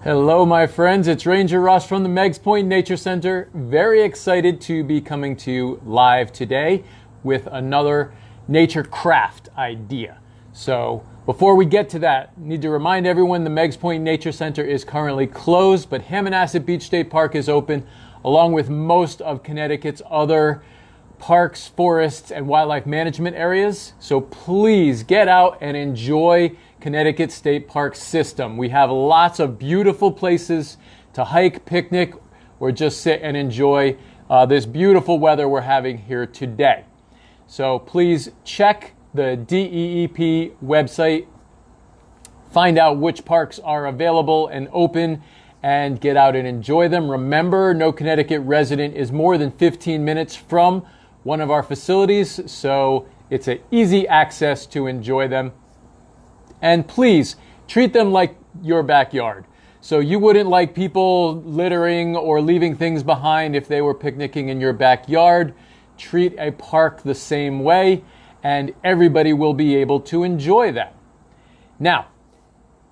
Hello, my friends. It's Ranger Russ from the Meigs Nature Center. Very excited to be coming to you live today with another nature craft idea. So before we get to that, I need to remind everyone the Meigs Nature Center is currently closed, but Hammonasset Beach State Park is open, along with most of Connecticut's other parks, forests, and wildlife management areas. So please get out and enjoy Connecticut State Park system. We have lots of beautiful places to hike, picnic, or just sit and enjoy this beautiful weather we're having here today. So please check the DEEP website, find out which parks are available and open, and get out and enjoy them. Remember, no Connecticut resident is more than 15 minutes from one of our facilities, so it's an easy access to enjoy them. And please treat them like your backyard. So you wouldn't like people littering or leaving things behind if they were picnicking in your backyard. Treat a park the same way, and everybody will be able to enjoy that. Now,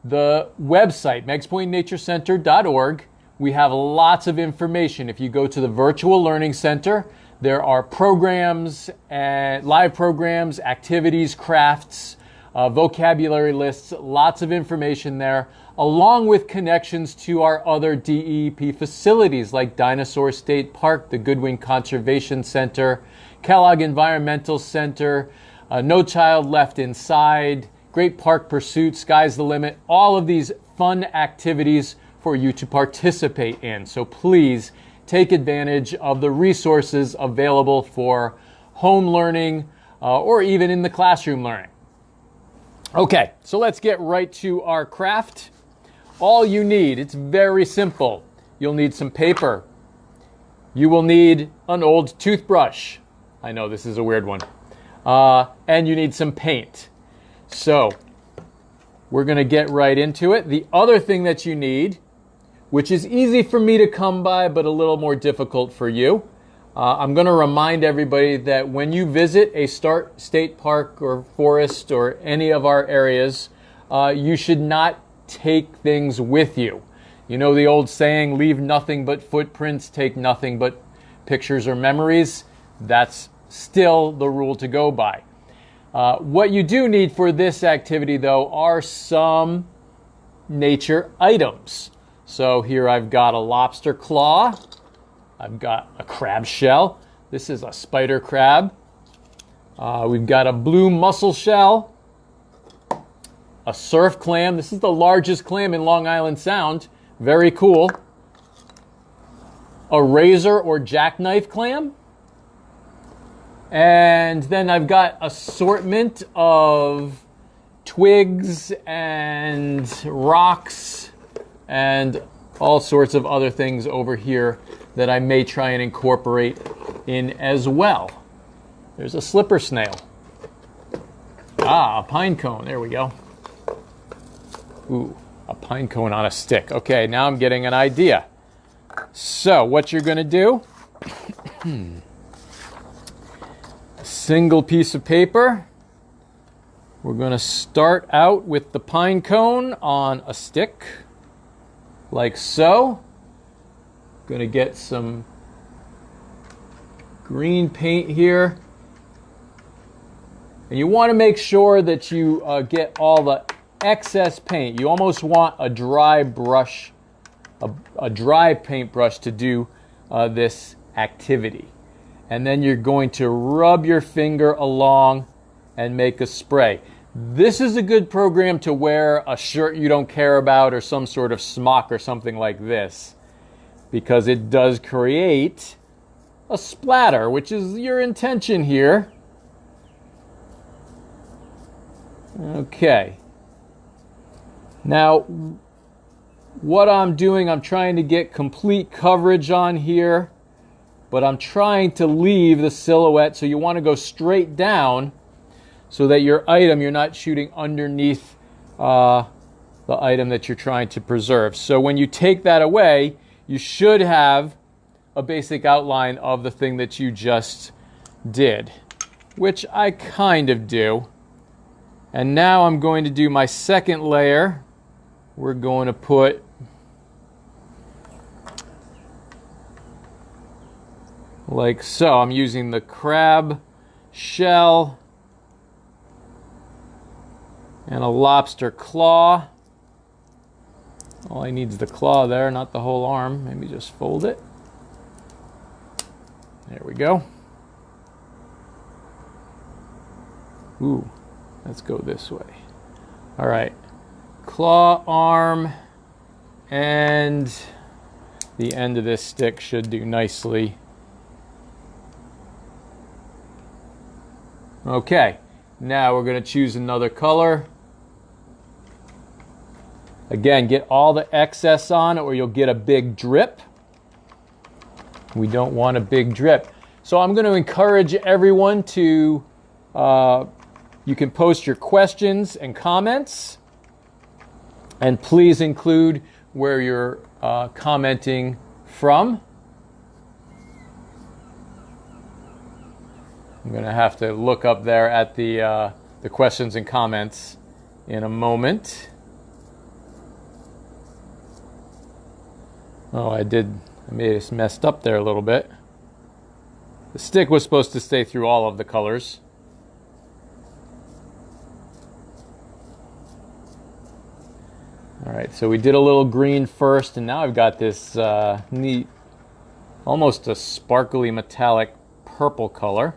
the website, meigspointnaturecenter.org, we have lots of information. If you go to the Virtual Learning Center, there are programs, live programs, activities, crafts, vocabulary lists, lots of information there, along with connections to our other DEP facilities like Dinosaur State Park, the Goodwin Conservation Center, Kellogg Environmental Center, No Child Left Inside, Great Park Pursuit, Sky's the Limit, all of these fun activities for you to participate in. So please take advantage of the resources available for home learning or even in the classroom learning. Okay, so let's get right to our craft. All you need, it's very simple. You'll need some paper. You will need an old toothbrush. I know this is a weird one. And you need some paint. So we're going to get right into it. The other thing that you need, which is easy for me to come by but a little more difficult for you, I'm going to remind everybody that when you visit a state park or forest or any of our areas, you should not take things with you. You know the old saying, leave nothing but footprints, take nothing but pictures or memories? That's still the rule to go by. What you do need for this activity, though, are some nature items. So here I've got a lobster claw. I've got a crab shell. This is a spider crab. We've got a blue mussel shell. A surf clam. This is the largest clam in Long Island Sound. Very cool. A razor or jackknife clam. And then I've got assortment of twigs and rocks and all sorts of other things over here that I may try and incorporate in as well. There's a slipper snail. A pine cone. There we go. Ooh, a pine cone on a stick. Okay, now I'm getting an idea. So what you're going to do, a single piece of paper. We're going to start out with the pine cone on a stick, like so. Going to get some green paint here. And you want to make sure that you get all the excess paint. You almost want a dry brush, a dry paintbrush to do this activity. And then you're going to rub your finger along and make a spray. This is a good program to wear a shirt you don't care about or some sort of smock or something like this, because it does create a splatter, which is your intention here. Okay. Now, what I'm doing, I'm trying to get complete coverage on here, but I'm trying to leave the silhouette, so you want to go straight down so that your item, you're not shooting underneath the item that you're trying to preserve. So when you take that away, you should have a basic outline of the thing that you just did, which I kind of do. And now I'm going to do my second layer. We're going to put like so. I'm using the crab shell and a lobster claw. All I need is the claw there, not the whole arm. Maybe just fold it. There we go. Ooh, let's go this way. All right, claw, arm, and the end of this stick should do nicely. Okay, now we're going to choose another color. Again, get all the excess on or you'll get a big drip. We don't want a big drip. So I'm going to encourage everyone to, you can post your questions and comments. And please include where you're commenting from. I'm going to have to look up there at the questions and comments in a moment. Oh, I made it messed up there a little bit. The stick was supposed to stay through all of the colors. All right, so we did a little green first, and now I've got this neat, almost a sparkly metallic purple color.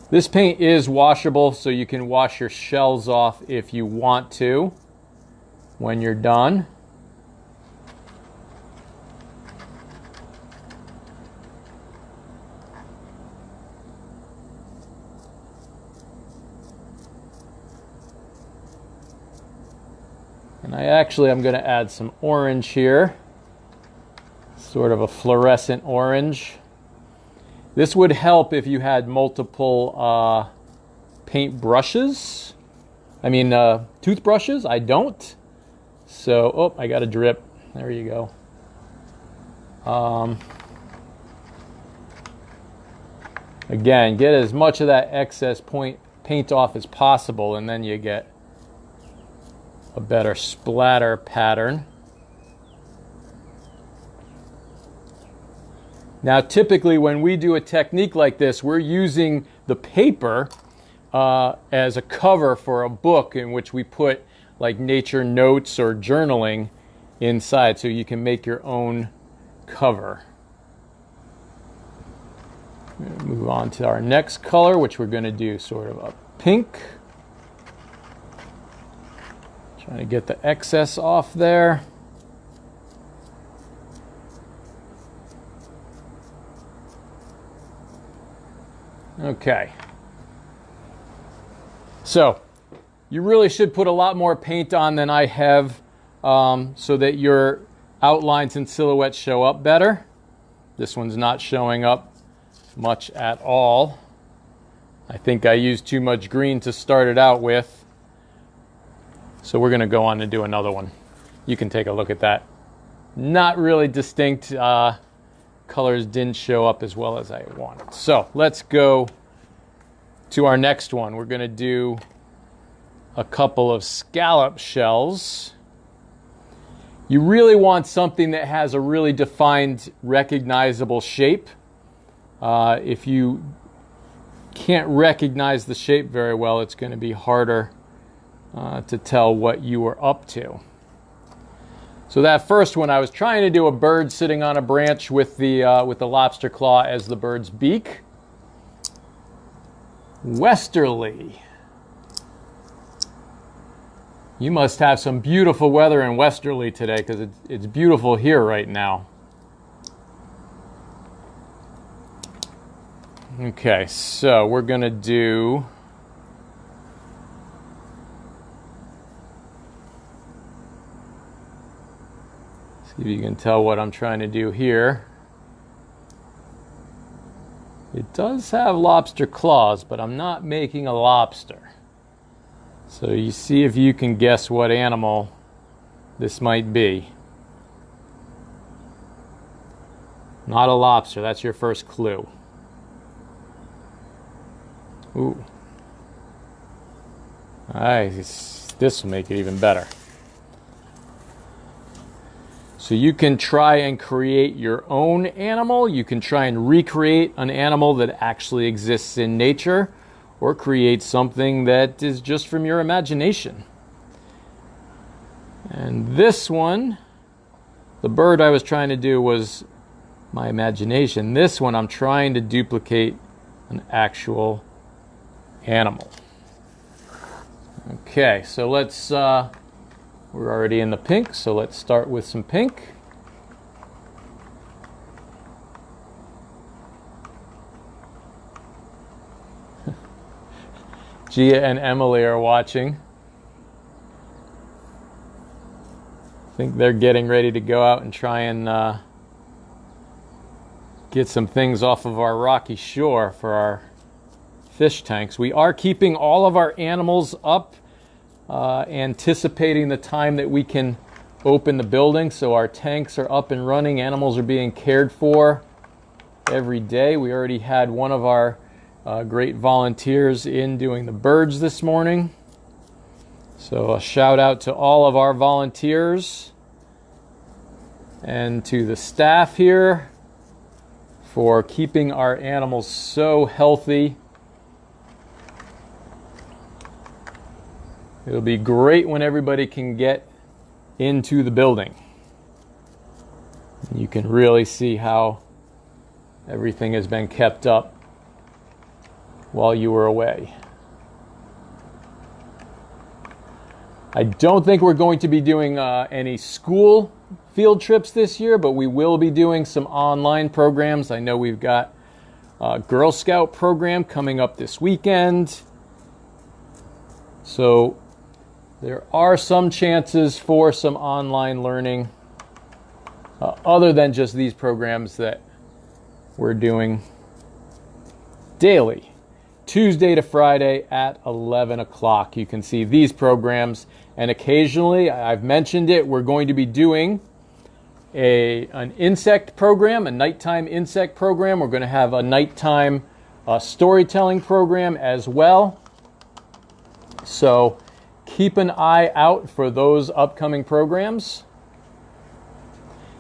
This paint is washable, so you can wash your shells off if you want to when you're done. And I'm going to add some orange here, sort of a fluorescent orange. This would help if you had multiple paint brushes. Toothbrushes. I don't. So, oh, I got a drip. There you go. Again, get as much of that excess paint off as possible, and then you get a better splatter pattern. Now, typically when we do a technique like this, we're using the paper as a cover for a book in which we put like nature notes or journaling inside, so you can make your own cover. Move on to our next color, which we're going to do sort of a pink. Trying to get the excess off there. Okay. So, you really should put a lot more paint on than I have so that your outlines and silhouettes show up better. This one's not showing up much at all. I think I used too much green to start it out with. So we're going to go on and do another one. You can take a look at that. Not really distinct. Colors didn't show up as well as I wanted. So let's go to our next one. We're going to do a couple of scallop shells. You really want something that has a really defined, recognizable shape. If you can't recognize the shape very well, it's going to be harder to tell what you were up to. So that first one, I was trying to do a bird sitting on a branch with the lobster claw as the bird's beak. Westerly. You must have some beautiful weather in Westerly today, because it's beautiful here right now. Okay, so we're going to do see if you can tell what I'm trying to do here. It does have lobster claws, but I'm not making a lobster. So you see if you can guess what animal this might be. Not a lobster, that's your first clue. Ooh. Alright, this will make it even better. So you can try and create your own animal. You can try and recreate an animal that actually exists in nature, or create something that is just from your imagination. And this one, the bird I was trying to do was my imagination. This one I'm trying to duplicate an actual animal. Okay, so let's, we're already in the pink, so let's start with some pink. Gia and Emily are watching. I think they're getting ready to go out and try and get some things off of our rocky shore for our fish tanks. We are keeping all of our animals up, anticipating the time that we can open the building. So our tanks are up and running. Animals are being cared for every day. We already had one of our great volunteers in doing the birds this morning. So a shout out to all of our volunteers and to the staff here for keeping our animals so healthy. It'll be great when everybody can get into the building. You can really see how everything has been kept up while you were away. I don't think we're going to be doing any school field trips this year, but we will be doing some online programs. I know we've got a Girl Scout program coming up this weekend. So there are some chances for some online learning other than just these programs that we're doing daily. Tuesday to Friday at 11 o'clock. You can see these programs, and occasionally, I've mentioned it, we're going to be doing an insect program, a nighttime insect program. We're going to have a nighttime storytelling program as well. So keep an eye out for those upcoming programs.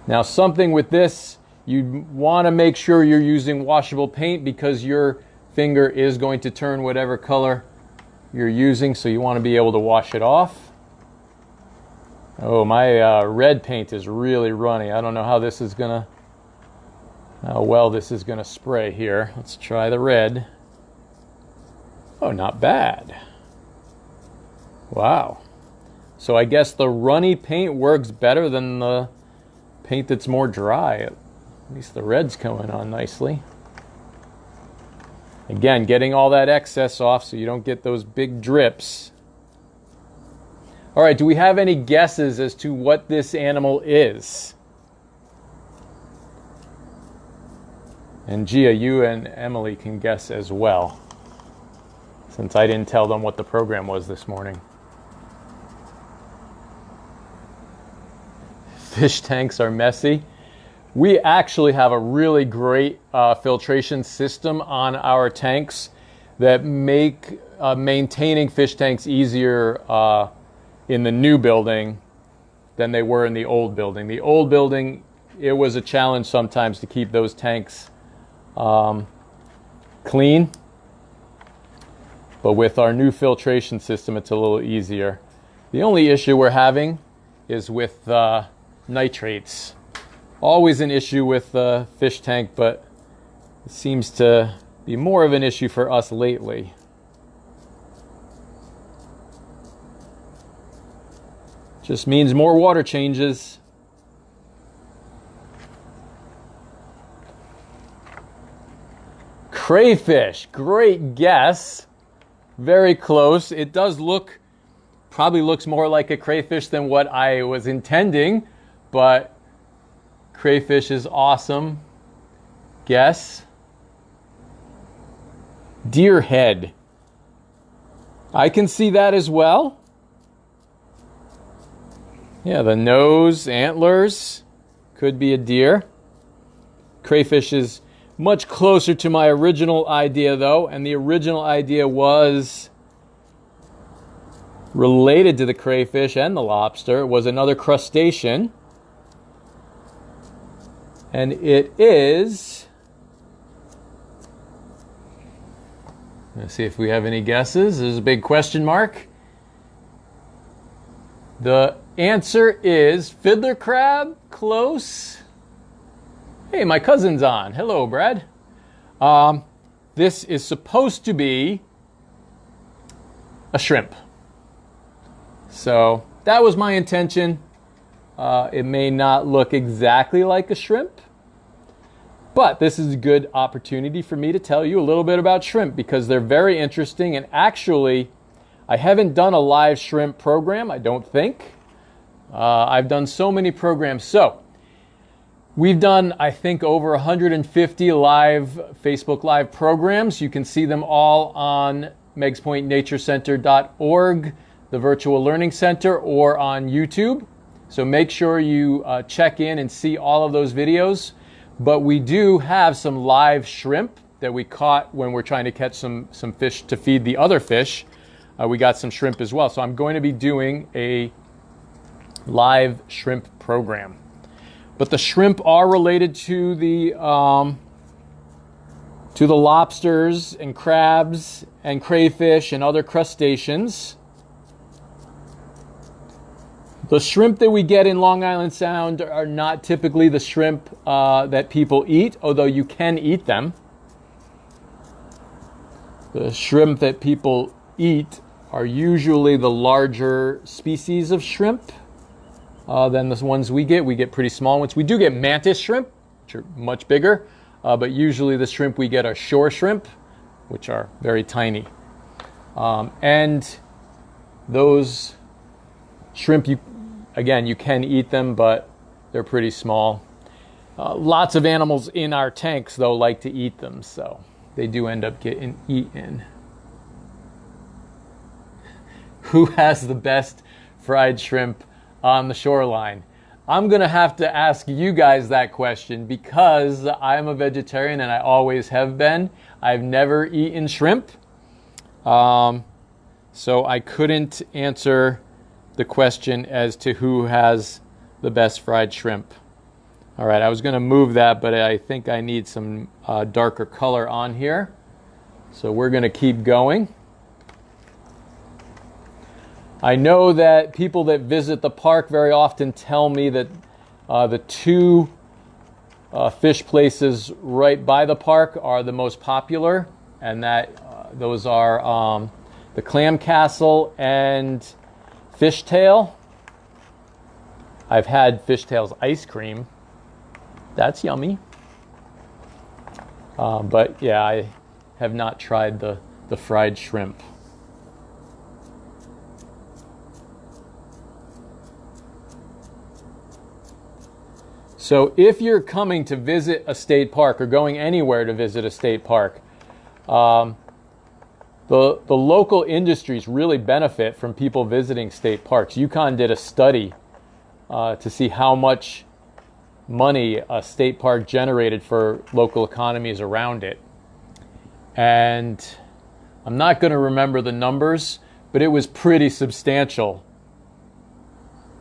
Now, something with this, you want to make sure you're using washable paint because your finger is going to turn whatever color you're using, so you want to be able to wash it off. Oh, my red paint is really runny. I don't know how well this is gonna spray here. Let's try the red. Oh, not bad. Wow. So I guess the runny paint works better than the paint that's more dry. At least the red's coming on nicely. Again, getting all that excess off so you don't get those big drips. All right, do we have any guesses as to what this animal is? And Gia, you and Emily can guess as well, since I didn't tell them what the program was this morning. Fish tanks are messy. We actually have a really great filtration system on our tanks that make maintaining fish tanks easier in the new building than they were in the old building. The old building, it was a challenge sometimes to keep those tanks clean. But with our new filtration system, it's a little easier. The only issue we're having is with nitrates. Always an issue with the fish tank, but it seems to be more of an issue for us lately. Just means more water changes. Crayfish, great guess. Very close. It does look, probably looks more like a crayfish than what I was intending, but crayfish is awesome. Guess. Deer head. I can see that as well. Yeah, the nose, antlers, could be a deer. Crayfish is much closer to my original idea though, and the original idea was related to the crayfish and the lobster. It was another crustacean. And it is, let's see if we have any guesses. There's a big question mark. The answer is fiddler crab. Close. Hey, my cousin's on. Hello, Brad. This is supposed to be a shrimp. So that was my intention. It may not look exactly like a shrimp, but this is a good opportunity for me to tell you a little bit about shrimp because they're very interesting. And actually, I haven't done a live shrimp program, I don't think. I've done so many programs. So we've done, I think, over 150 live Facebook Live programs. You can see them all on meigspointnaturecenter.org, the Virtual Learning Center, or on YouTube. So make sure you check in and see all of those videos. But we do have some live shrimp that we caught when we're trying to catch some fish to feed the other fish. We got some shrimp as well. So I'm going to be doing a live shrimp program. But the shrimp are related to the lobsters and crabs and crayfish and other crustaceans. The shrimp that we get in Long Island Sound are not typically the shrimp that people eat, although you can eat them. The shrimp that people eat are usually the larger species of shrimp than the ones we get. We get pretty small ones. We do get mantis shrimp, which are much bigger, but usually the shrimp we get are shore shrimp, which are very tiny. And those shrimp, you can eat them, but they're pretty small. Lots of animals in our tanks, though, like to eat them, so they do end up getting eaten. Who has the best fried shrimp on the shoreline? I'm going to have to ask you guys that question because I'm a vegetarian and I always have been. I've never eaten shrimp, so I couldn't answer the question as to who has the best fried shrimp. All right, I was going to move that, but I think I need some darker color on here. So we're going to keep going. I know that people that visit the park very often tell me that the two fish places right by the park are the most popular, and that those are the Clam Castle and Fishtail. I've had Fishtail's ice cream. That's yummy. But yeah, I have not tried the fried shrimp. So if you're coming to visit a state park or going anywhere to visit a state park, the local industries really benefit from people visiting state parks. UConn did a study to see how much money a state park generated for local economies around it. And I'm not going to remember the numbers, but it was pretty substantial.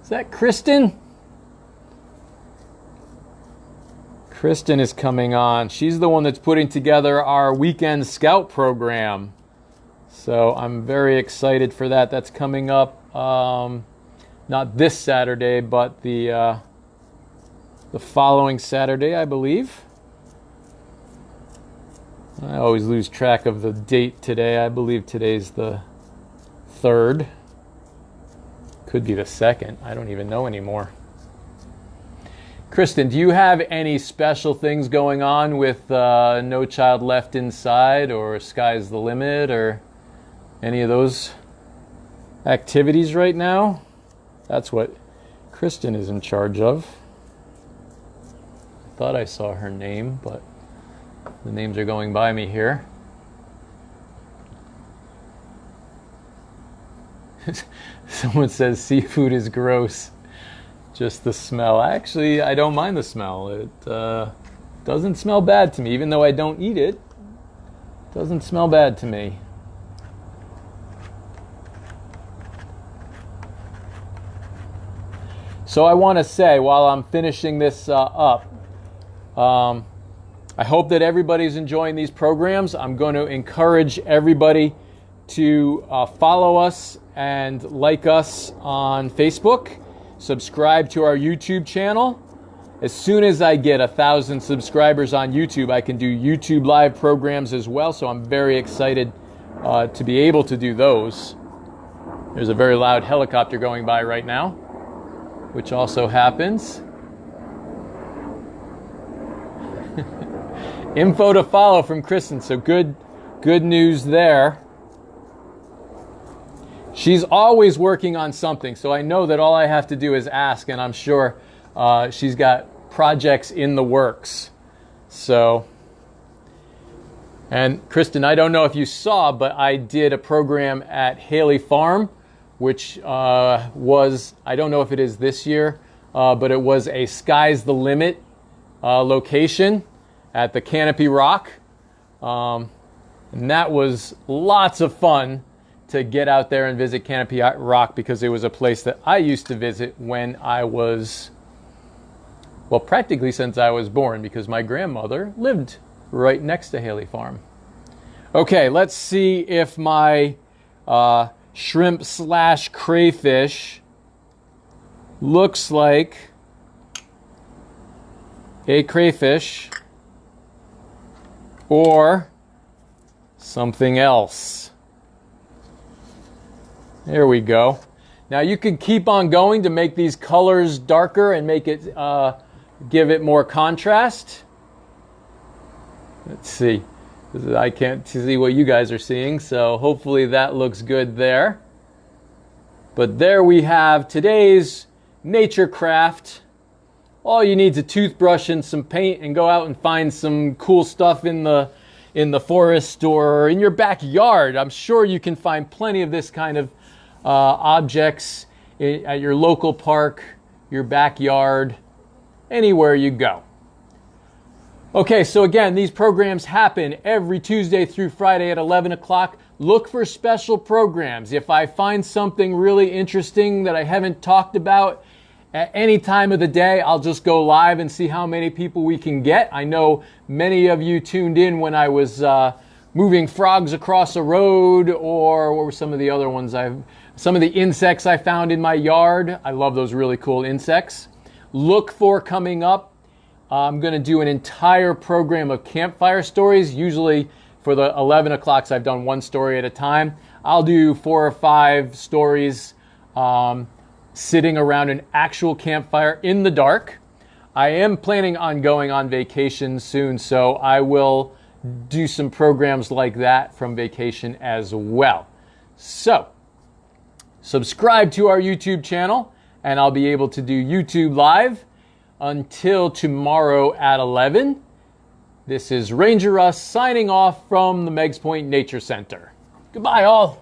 Is that Kristen? Kristen is coming on. She's the one that's putting together our weekend scout program. So I'm very excited for that. That's coming up not this Saturday, but the following Saturday, I believe. I always lose track of the date today. I believe today's the 3rd. Could be the 2nd. I don't even know anymore. Kristen, do you have any special things going on with No Child Left Inside or Sky's the Limit or any of those activities right now? That's what Kristen is in charge of. I thought I saw her name, but the names are going by me here. Someone says seafood is gross. Just the smell. Actually, I don't mind the smell. It doesn't smell bad to me, even though I don't eat it. It doesn't smell bad to me. So I want to say, while I'm finishing this up, I hope that everybody's enjoying these programs. I'm going to encourage everybody to follow us and like us on Facebook, subscribe to our YouTube channel. As soon as I get 1,000 subscribers on YouTube, I can do YouTube live programs as well, so I'm very excited to be able to do those. There's a very loud helicopter going by right now, which also happens. Info to follow from Kristen, so good news there. She's always working on something, so I know that all I have to do is ask, and I'm sure she's got projects in the works. So, and Kristen, I don't know if you saw, but I did a program at Haley Farm, which was, I don't know if it is this year, but it was a Sky's the Limit location at the Canopy Rock. And that was lots of fun to get out there and visit Canopy Rock, because it was a place that I used to visit when I was, well, practically since I was born, because my grandmother lived right next to Haley Farm. Okay, let's see if my shrimp slash crayfish looks like a crayfish or something else. There we go. Now you could keep on going to make these colors darker and make it give it more contrast. Let's see. I can't see what you guys are seeing, so hopefully that looks good there. But there we have today's nature craft. All you need is a toothbrush and some paint, and go out and find some cool stuff in the forest or in your backyard. I'm sure you can find plenty of this kind of objects at your local park, your backyard, anywhere you go. Okay, so again, these programs happen every Tuesday through Friday at 11 o'clock. Look for special programs. If I find something really interesting that I haven't talked about at any time of the day, I'll just go live and see how many people we can get. I know many of you tuned in when I was moving frogs across a road, or what were some of the other ones? Some of the insects I found in my yard. I love those really cool insects. Look for coming up. I'm going to do an entire program of campfire stories. Usually for the 11 o'clocks, I've done one story at a time. I'll do 4 or 5 stories sitting around an actual campfire in the dark. I am planning on going on vacation soon, so I will do some programs like that from vacation as well. So, subscribe to our YouTube channel, and I'll be able to do YouTube Live until tomorrow at 11. This is Ranger Russ signing off from the Meigs Point Nature Center. Goodbye, all.